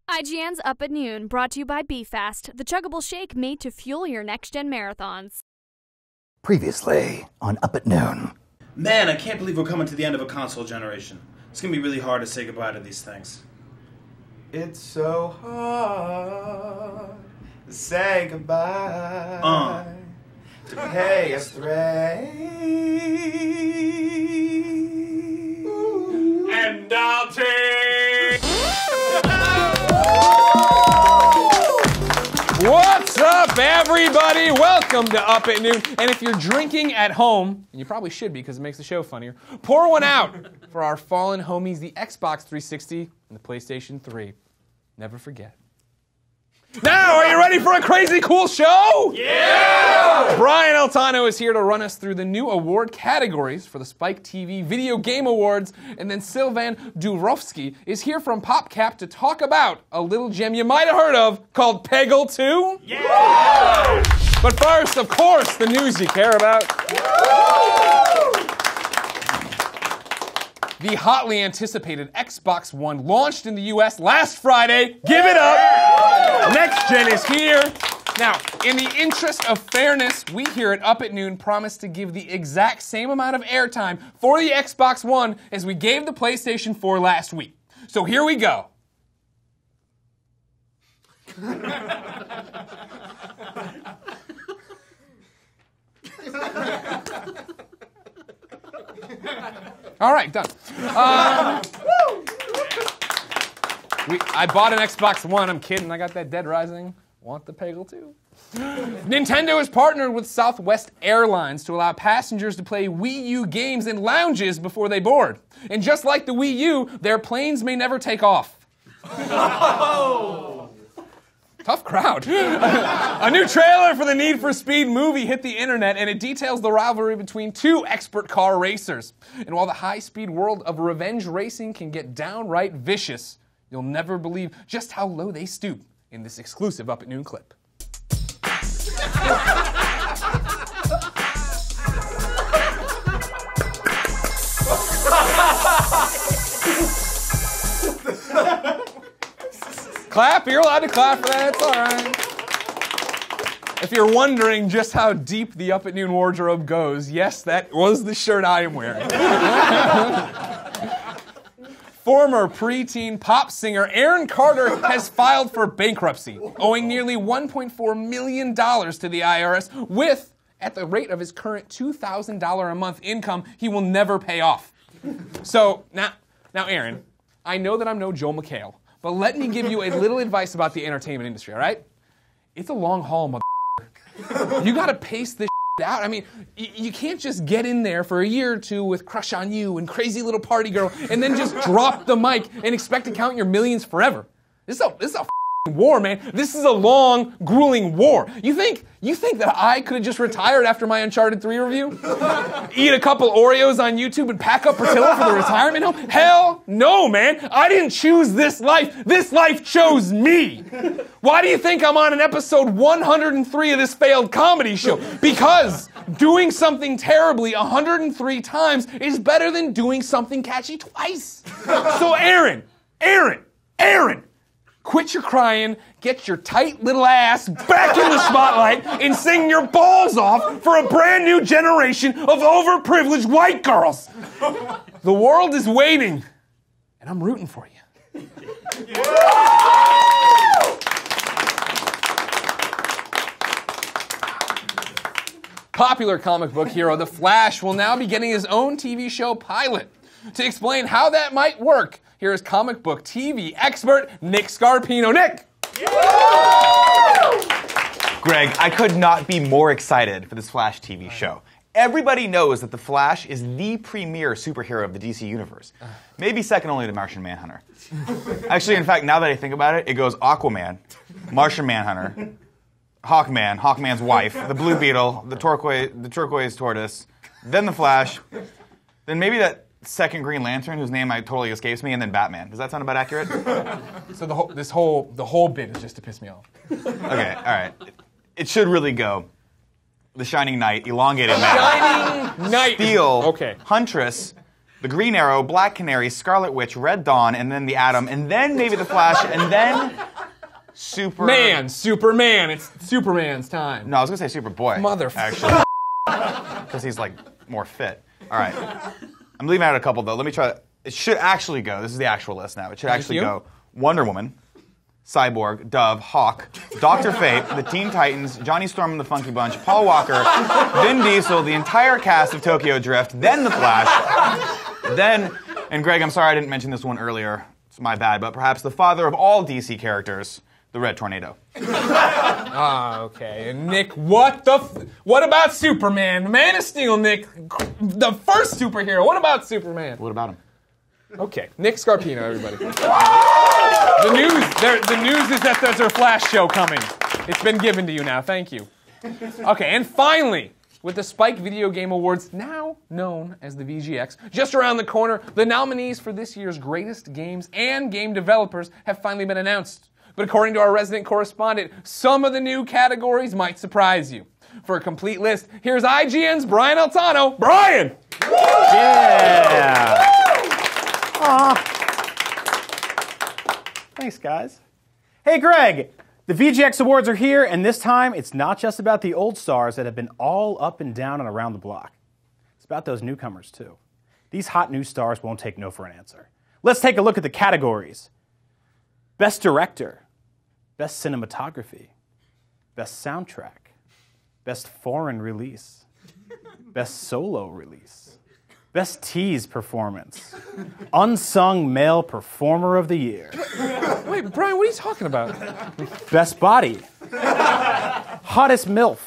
IGN's Up at Noon, brought to you by BeFast, the chuggable shake made to fuel your next-gen marathons. Previously on Up at Noon. Man, I can't believe we're coming to the end of a console generation. It's gonna be really hard to say goodbye to these things. It's so hard to say goodbye to PS3. And I'll take... What's up, everybody? Welcome to Up at Noon. And if you're drinking at home, and you probably should be because it makes the show funnier, pour one out for our fallen homies, the Xbox 360 and the PlayStation 3. Never forget. Now, are you ready for a crazy cool show? Yeah! Brian Altano is here to run us through the new award categories for the Spike TV Video Game Awards, and then Sylvan Durovsky is here from PopCap to talk about a little gem you might have heard of called Peggle 2. Yeah! But first, of course, the news you care about. The hotly anticipated Xbox One launched in the US last Friday. Give it up! Next gen is here. Now, in the interest of fairness, we here at Up at Noon promise to give the exact same amount of airtime for the Xbox One as we gave the PlayStation 4 last week. So here we go. All right, done. I bought an Xbox One. I'm kidding. I got that Dead Rising. Want the Peggle too. Nintendo has partnered with Southwest Airlines to allow passengers to play Wii U games in lounges before they board. And just like the Wii U, their planes may never take off. Tough crowd. A new trailer for the Need for Speed movie hit the internet, and it details the rivalry between two expert car racers. And while the high-speed world of revenge racing can get downright vicious, you'll never believe just how low they stoop in this exclusive Up at Noon clip. Clap, you're allowed to clap for that, it's all right. If you're wondering just how deep the Up at Noon wardrobe goes, yes, that was the shirt I am wearing. Former preteen pop singer Aaron Carter has filed for bankruptcy, owing nearly $1.4 million to the IRS, with, at the rate of his current $2,000 a month income, he will never pay off. So, now Aaron, I know that I'm no Joel McHale, but let me give you a little advice about the entertainment industry, all right? It's a long haul, motherfucker. You gotta pace this out. I mean, you can't just get in there for a year or two with Crush on You and Crazy Little Party Girl and then just drop the mic and expect to count your millions forever. This is a war, man. This is a long, grueling war. You think that I could have just retired after my Uncharted 3 review? Eat a couple Oreos on YouTube and pack up Portillo for the retirement home? Hell no, man. I didn't choose this life. This life chose me. Why do you think I'm on an episode 103 of this failed comedy show? Because doing something terribly 103 times is better than doing something catchy twice. So Aaron, quit your crying, get your tight little ass back in the spotlight, and sing your balls off for a brand new generation of overprivileged white girls. The world is waiting, and I'm rooting for you. Popular comic book hero The Flash will now be getting his own TV show pilot. To explain how that might work, here is comic book TV expert Nick Scarpino. Nick! Greg, I could not be more excited for this Flash TV show. Everybody knows that the Flash is the premier superhero of the DC universe. Maybe second only to Martian Manhunter. Actually, in fact, now that I think about it, it goes Aquaman, Martian Manhunter, Hawkman, Hawkman's wife, the Blue Beetle, the turquoise tortoise, then the Flash, then maybe that second Green Lantern, whose name totally escapes me, and then Batman. Does that sound about accurate? So the whole bit is just to piss me off. Okay, all right. It should really go. The Shining Knight, Elongated Man, Shining Knight. Steel, Okay. Huntress, the Green Arrow, Black Canary, Scarlet Witch, Red Dawn, and then the Atom, and then maybe the Flash, and then Superman. It's Superman's time. No, I was gonna say Superboy. Motherfucker. Actually, because he's like more fit. All right, I'm leaving out a couple though. Let me try. It should actually go. This is the actual list now. It should actually go Wonder Woman, Cyborg, Dove, Hawk, Dr. Fate, the Teen Titans, Johnny Storm and the Funky Bunch, Paul Walker, Vin Diesel, the entire cast of Tokyo Drift, then the Flash, then, and Greg, I'm sorry I didn't mention this one earlier. It's my bad, but perhaps the father of all DC characters, the Red Tornado. Okay. And Nick, what about Superman? The Man of Steel, Nick. The first superhero. What about Superman? What about him? Okay. Nick Scarpino, everybody. The news is that there's a Flash show coming. It's been given to you now. Thank you. Okay, and finally, with the Spike Video Game Awards, now known as the VGX, just around the corner, the nominees for this year's greatest games and game developers have finally been announced. But according to our resident correspondent, some of the new categories might surprise you. For a complete list, here's IGN's Brian Altano. Brian! Yeah! Thanks, guys. Hey, Greg! The VGX Awards are here, and this time it's not just about the old stars that have been all up and down and around the block. It's about those newcomers, too. These hot new stars won't take no for an answer. Let's take a look at the categories. Best Director, Best Cinematography, Best Soundtrack, Best Foreign Release, Best Solo Release, Best Tease Performance, Unsung Male Performer of the Year. Wait, Brian, what are you talking about? Best Body, Hottest MILF,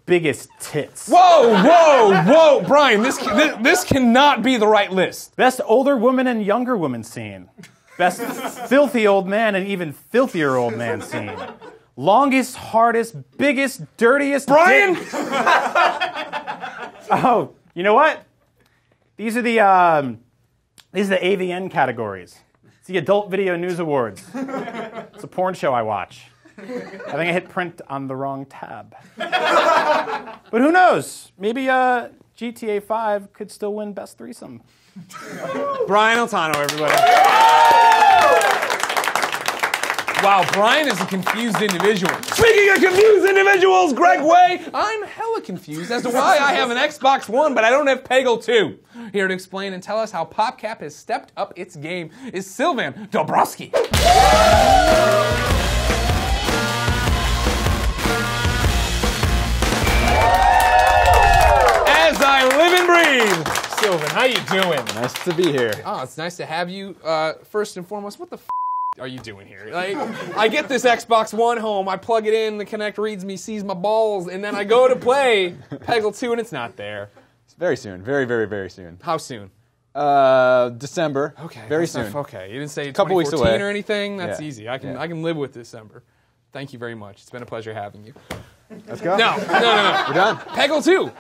Biggest Tits. Whoa, Brian, this cannot be the right list. Best Older Woman and Younger Woman Scene. Best Filthy Old Man and Even Filthier Old Man Scene. Longest, hardest, biggest, dirtiest... Brian! Oh, you know what? These are the AVN categories. It's the Adult Video News Awards. It's a porn show I watch. I think I hit print on the wrong tab. But who knows? Maybe GTA 5 could still win Best Threesome. Brian Altano, everybody. Wow, Brian is a confused individual. Speaking of confused individuals, Greg Way, I'm hella confused as to why I have an Xbox One, but I don't have Peggle 2. Here to explain and tell us how PopCap has stepped up its game is Sylvan Dobrowski. As I live and breathe. Sylvan, how you doing? Nice to be here. Oh, it's nice to have you. First and foremost, what the are you doing here? Like, I get this Xbox One home, I plug it in, the Kinect reads me, sees my balls, and then I go to play Peggle 2 and it's not there. It's very soon. Very, very, very soon. How soon? December. Okay. Very soon. Okay. You didn't say Couple weeks 2014 away. or anything? That's Yeah. easy. I can live with December. Thank you very much. It's been a pleasure having you. Let's go. No. We're done. Peggle 2.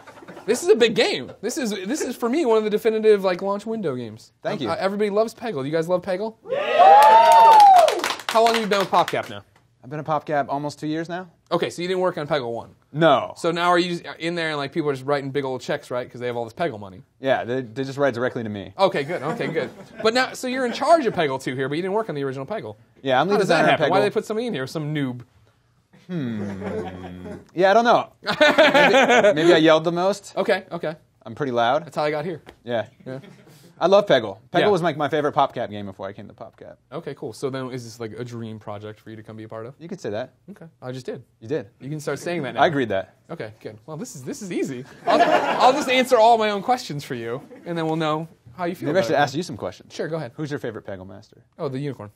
This is a big game. This is for me one of the definitive launch window games. Thank you. Everybody loves Peggle. You guys love Peggle? How long have you been with PopCap now? I've been a PopCap almost 2 years now. Okay, so you didn't work on Peggle 1. No. So now are you in there and people are just writing big old checks, right? Because they have all this Peggle money. Yeah, they just write directly to me. Okay, good. But now, so you're in charge of Peggle 2 here, but you didn't work on the original Peggle. Yeah, I'm How lead does that designer happen? at Why Peggle. did they put somebody in here, some noob? Yeah, I don't know. Maybe I yelled the most. Okay. I'm pretty loud. That's how I got here. Yeah. I love Peggle. Peggle Yeah. was my favorite PopCap game before I came to PopCap. Okay, cool. So then is this like a dream project for you to come be a part of? You could say that. Okay, I just did. You did. You can start saying that now. I agreed that. Okay, good. Well, this is easy. I'll just answer all my own questions for you, and then we'll know how you feel Maybe I about should it. ask you some questions. Sure, go ahead. Who's your favorite Peggle master? Oh, the unicorn.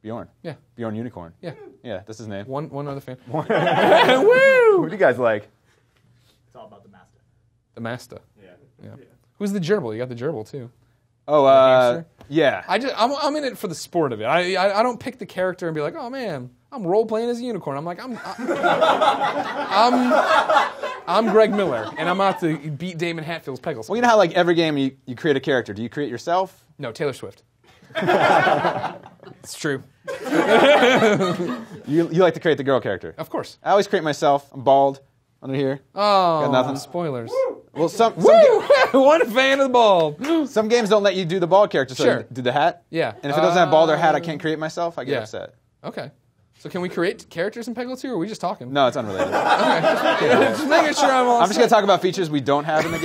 Bjorn. Yeah. Bjorn Unicorn. Yeah. Yeah, that's his name. One other fan. Who Woo! do you guys like? It's all about the master. The Masta. Yeah. Who's the gerbil? You got the gerbil too. Oh, hamster? yeah. I'm in it for the sport of it. I don't pick the character and be like, oh man, I'm role playing as a unicorn. I'm like, I'm Greg Miller, and I'm out to beat Damon Hatfield's Peggle. Well, you know how every game you create a character. Do you create yourself? No, Taylor Swift. It's true. You like to create the girl character. Of course. I always create myself. I'm bald under here. Oh, Got nothing. spoilers. Well, some One fan of the bald. Some games don't let you do the bald character, so Sure. I do the hat. Yeah. And if it doesn't have bald or hat, I can't create myself. I get Yeah. upset. Okay. So can we create characters in Peggle 2, or are we just talking? No, it's unrelated. Just making sure I'm all I'm just going to talk about features we don't have in the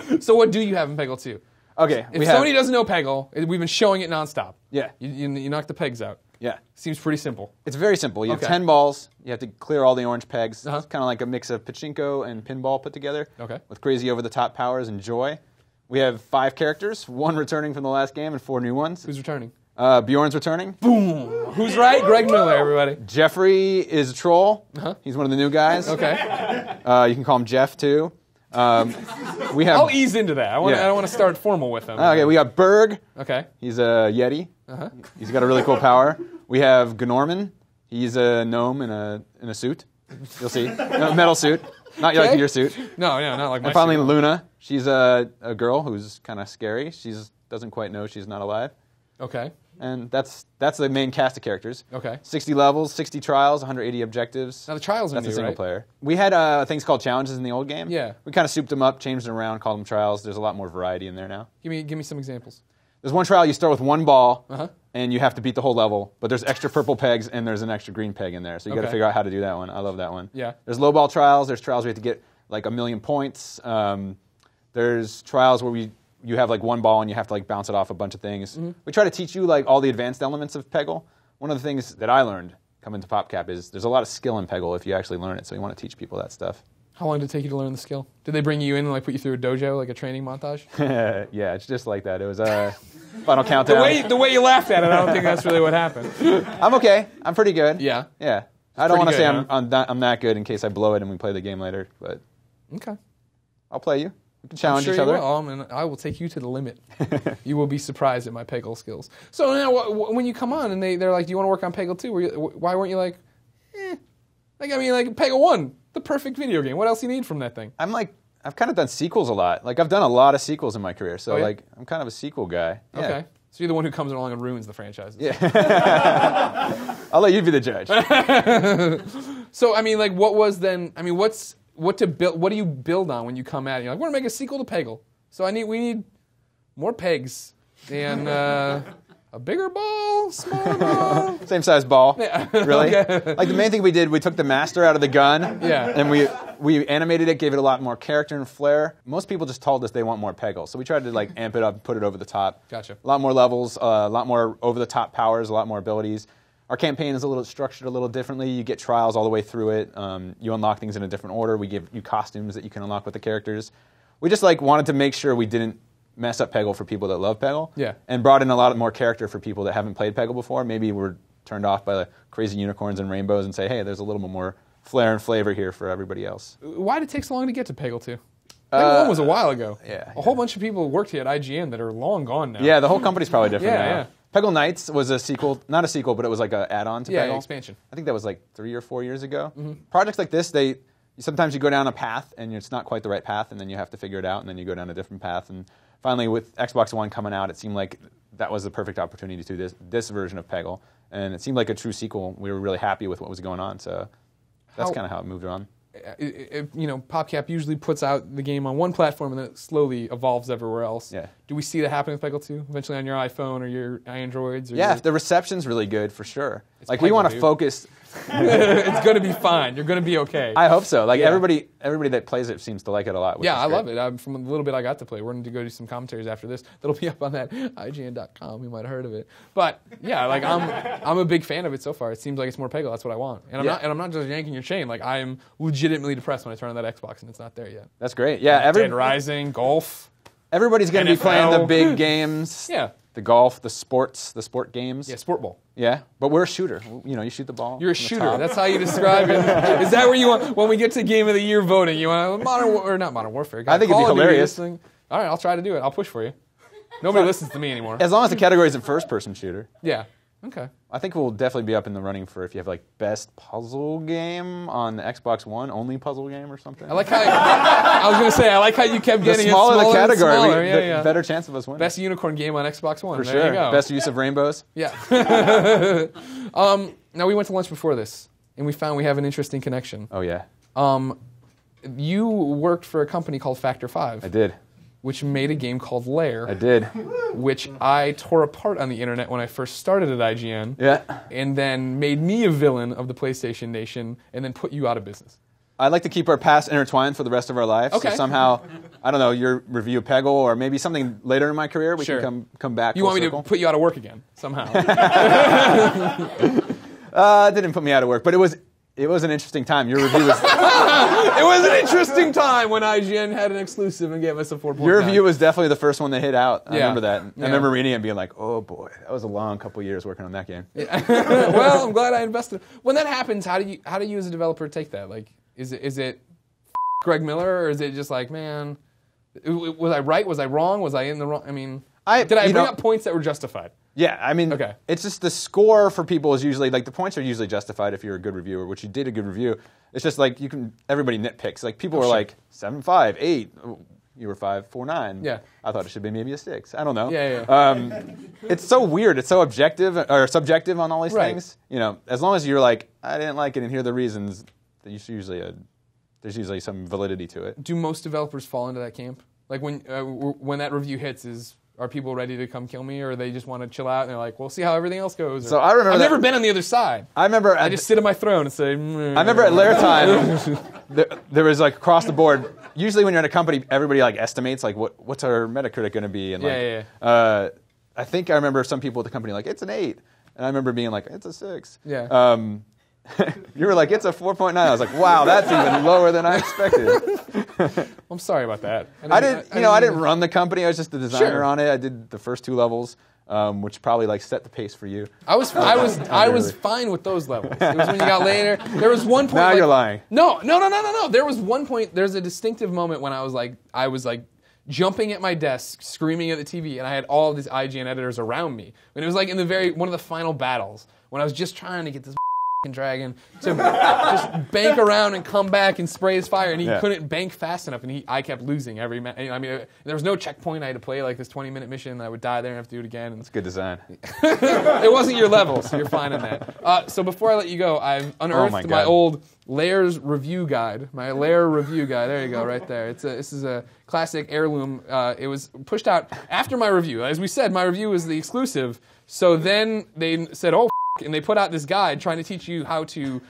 game. So what do you have in Peggle 2? Okay. If somebody doesn't know Peggle, we've been showing it nonstop. Yeah. You knock the pegs out. Yeah. Seems pretty simple. It's very simple. You have Okay. 10 balls. You have to clear all the orange pegs. Uh-huh. It's kind of like a mix of pachinko and pinball put together. Okay. With crazy over-the-top powers and joy. We have 5 characters, 1 returning from the last game and 4 new ones. Who's returning? Bjorn's returning. Boom. Who's right? Greg Miller, everybody. Jeffrey is a troll. Uh-huh. He's one of the new guys. Okay. You can call him Jeff, too. We have... I'll ease into that. I don't want to start formal with him. Okay, we got Berg. Okay. He's a Yeti. He's got a really cool power. We have Gnorman. He's a gnome in a suit. You'll see. No, metal suit. Not like your suit. No, not like my And finally, suit. Luna. She's a girl who's kind of scary. She doesn't quite know she's not alive. Okay. And that's the main cast of characters. Okay. 60 levels, 60 trials, 180 objectives. Now the trials are That's new, a single right? player. We had things called challenges in the old game. Yeah. We kind of souped them up, changed them around, called them trials. There's a lot more variety in there now. Give me some examples. There's one trial you start with 1 ball, Uh-huh. and you have to beat the whole level. But there's extra purple pegs and there's an extra green peg in there, so you got to Okay. figure out how to do that one. I love that one. Yeah. There's low ball trials. There's trials where you have to get like 1,000,000 points. There's trials where you have like 1 ball and you have to like bounce it off a bunch of things. Mm-hmm. We try to teach you like all the advanced elements of Peggle. One of the things that I learned coming to PopCap is there's a lot of skill in Peggle if you actually learn it. So we want to teach people that stuff. How long did it take you to learn the skill? Did they bring you in and like put you through a dojo, like a training montage? Yeah, it's just like that. It was a final countdown. The way you laughed at it, I don't think that's really what happened. I'm okay. I'm pretty good. Yeah. Yeah. I don't want to pretty say good, I'm that good in case I blow it and we play the game later, but Okay. I'll play you. We can challenge Sure each you other. will, and I will take you to the limit. You will be surprised at my Peggle skills. So now, when you come on and they're like, "Do you want to work on Peggle 2?" Why weren't you like, like Peggle 1, the perfect video game. What else do you need from that thing? I've kind of done sequels a lot. Like I've done a lot of sequels in my career, so Oh, yeah? like I'm kind of a sequel guy. Yeah. Okay. So you're the one who comes along and ruins the franchises. Yeah. I'll let you be the judge. So what was then? What do you build on when you come at it? You're like, we're gonna make a sequel to Peggle. So we need more pegs and a bigger ball, smaller ball. Same size ball. Yeah. Really? Okay. Like the main thing we did, we took the master out of the gun. Yeah. And we animated it, gave it a lot more character and flair. Most people just told us they want more Peggle, so we tried to like amp it up and put it over the top. Gotcha. A lot more levels, a lot more over the top powers, a lot more abilities. Our campaign is structured a little differently. You get trials all the way through it. You unlock things in a different order. We give you costumes that you can unlock with the characters. We just wanted to make sure we didn't mess up Peggle for people that love Peggle. Yeah. And brought in a lot more character for people that haven't played Peggle before. Maybe we're turned off by the crazy unicorns and rainbows and say, hey, there's a little bit more flair and flavor here for everybody else. Why did it take so long to get to Peggle 2? Peggle 1 was a while ago. Yeah. A whole bunch of people worked here at IGN that are long gone now. Yeah, the whole company's probably different Yeah, now. yeah. Peggle Knights was a sequel, not a sequel, but it was like an add-on to Yeah, Peggle. expansion. I think that was like 3 or 4 years ago. Mm-hmm. Projects like this, sometimes you go down a path and it's not quite the right path, and then you have to figure it out, and then you go down a different path. And finally, with Xbox One coming out, it seemed like that was the perfect opportunity to do this version of Peggle, and it seemed like a true sequel. We were really happy with what was going on, so that's kind of how it moved on. PopCap usually puts out the game on one platform and then it slowly evolves everywhere else. Yeah. Do we see that happening with Peggle 2? Eventually on your iPhone or your Androids? Or Yeah, if the reception's really good, for sure. It's Like we Peggle, want to dude. focus. It's going to be fine. You're going to be okay. I hope so. Like Yeah. everybody that plays it seems to like it a lot. Which Yeah, is I great. love it. From the little bit I got to play, we're going to go do some commentaries after this. That'll be up on that IGN.com. You might have heard of it. But yeah, like I'm a big fan of it so far. It seems like it's more Peggle. That's what I want. And I'm not just yanking your chain. Like I am legitimately depressed when I turn on that Xbox and it's not there yet. That's great. Yeah, Dead Rising, golf. everybody's going to be NFL. playing the big games. Yeah. The golf, the sport games. Yeah, sport ball. Yeah, but we're a shooter. You know, you shoot the ball. You're a from the shooter. top. That's how you describe it. Is that where you want, when we get to Game of the Year voting, you want not Modern Warfare. I think it'd be Call of Duty, hilarious. this thing. All right, I'll try to do it. I'll push for you. Nobody listens to me anymore. As long as the category isn't first-person shooter. Yeah. Okay. I think we'll definitely be up in the running for if you have like best puzzle game on the Xbox One, only puzzle game or something. I like how I was going to say, I like how you kept the getting smaller it the smaller and category, smaller. the Yeah. better chance of us winning. Best unicorn game on Xbox One. for There sure. you go. Best use of rainbows. Yeah. Now we went to lunch before this, and we found we have an interesting connection. Oh yeah. You worked for a company called Factor 5. I did. Which made a game called Lair. I did. Which I tore apart on the internet when I first started at IGN. Yeah. And then made me a villain of the PlayStation Nation and then put you out of business. I'd like to keep our past intertwined for the rest of our lives. Okay. So somehow, I don't know, your review of Peggle or maybe something later in my career, we can come back. You want me to put you out of work again, somehow. Didn't put me out of work, but it was an interesting time. Your review was... It was an interesting time when IGN had an exclusive and gave us a 4.9. Your review was definitely the first one that hit out. I Yeah. remember that. Yeah. I remember reading it and being like, oh boy, that was a long couple years working on that game. Well, I'm glad I invested. When that happens, how do you as a developer take that? Like, is it Greg Miller, or is it just like, man, was I right? Was I wrong? Was I in the wrong? I mean, did I bring up points that were justified? Yeah, I mean, Okay. It's just the score for people is usually, like, the points are usually justified if you're a good reviewer, which you did a good review. It's just like everybody nitpicks. Like, people were like, 7.5, 8. Oh, you were 5.49. Yeah. I thought it should be maybe a 6. I don't know. Yeah. It's so weird. It's so objective or subjective on all these Right. things. You know, as long as you're like, I didn't like it and here are the reasons, then there's usually some validity to it. Do most developers fall into that camp? Like when that review hits, are people ready to come kill me, or they just want to chill out and they're like, we'll see how everything else goes? So I remember I've that- never been on the other side. I just sit on my throne and say. Meh. I remember at Lair time, there was like across the board. Usually, when you're in a company, everybody like estimates like what's our Metacritic going to be, and like I think I remember some people at the company like it's an 8, and I remember being like it's a 6. Yeah. You were like it's a 4.9. I was like, wow, that's even lower than I expected. I'm sorry about that. I didn't run the company. I was just the designer Sure. on it. I did the first 2 levels, which probably like set the pace for you. I was fine with those levels. It was when you got later. There was one point. Now you're lying. No. There was one point. There's a distinctive moment when I was like jumping at my desk, screaming at the TV, and I had all of these IGN editors around me. And it was like in one of the final battles when I was just trying to get this dragon to just bank around and come back and spray his fire, and he couldn't bank fast enough, and I kept losing every match. I mean, there was no checkpoint. I had to play like this 20-minute mission, and I would die there and have to do it again. And It's good design. it wasn't your level, so you're fine on that. So before I let you go, I've unearthed my old Lair's review guide. My Lair review guide. There you go, right there. This is a classic heirloom. It was pushed out after my review. As we said, my review was the exclusive. So then they said, oh, and they put out this guide trying to teach you how to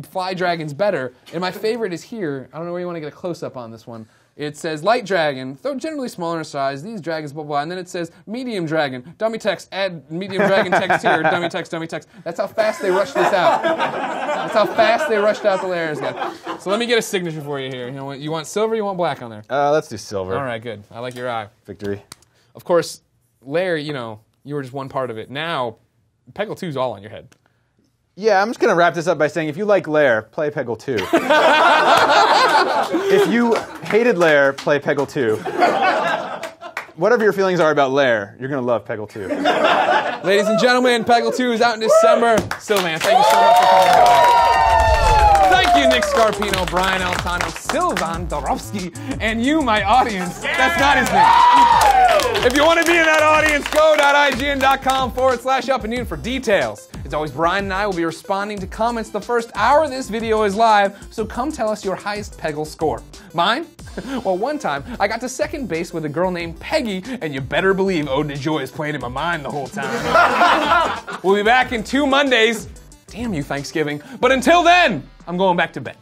fly dragons better. And my favorite is here. I don't know where you want to get a close-up on this one. It says, light dragon, though generally smaller in size, these dragons, blah, blah, and then it says, medium dragon, dummy text, add medium dragon text here, dummy text, dummy text. That's how fast they rushed this out. That's how fast they rushed out the Lair's guide. So let me get a signature for you here. You want silver, you want black on there? Let's do silver. All right, good. I like your eye. Victory. Of course, Lair, you were just one part of it. Now, Peggle 2's all on your head. Yeah, I'm just going to wrap this up by saying if you like Lair, play Peggle 2. If you hated Lair, play Peggle 2. Whatever your feelings are about Lair, you're going to love Peggle 2. Ladies and gentlemen, Peggle 2 is out in December. Sylvan, thank you so much for coming out. Thank you, Nick Scarpino, Brian Altano, Sylvan Dorofsky, and you, my audience. That's not his name. If you want to be in that audience, go .ign.com/up-and-noon for details. As always, Brian and I will be responding to comments the first hour this video is live, so come tell us your highest Peggle score. Mine? Well, one time, I got to second base with a girl named Peggy, and you better believe Ode to Joy is playing in my mind the whole time. We'll be back in 2 Mondays. Damn you, Thanksgiving. But until then, I'm going back to bed.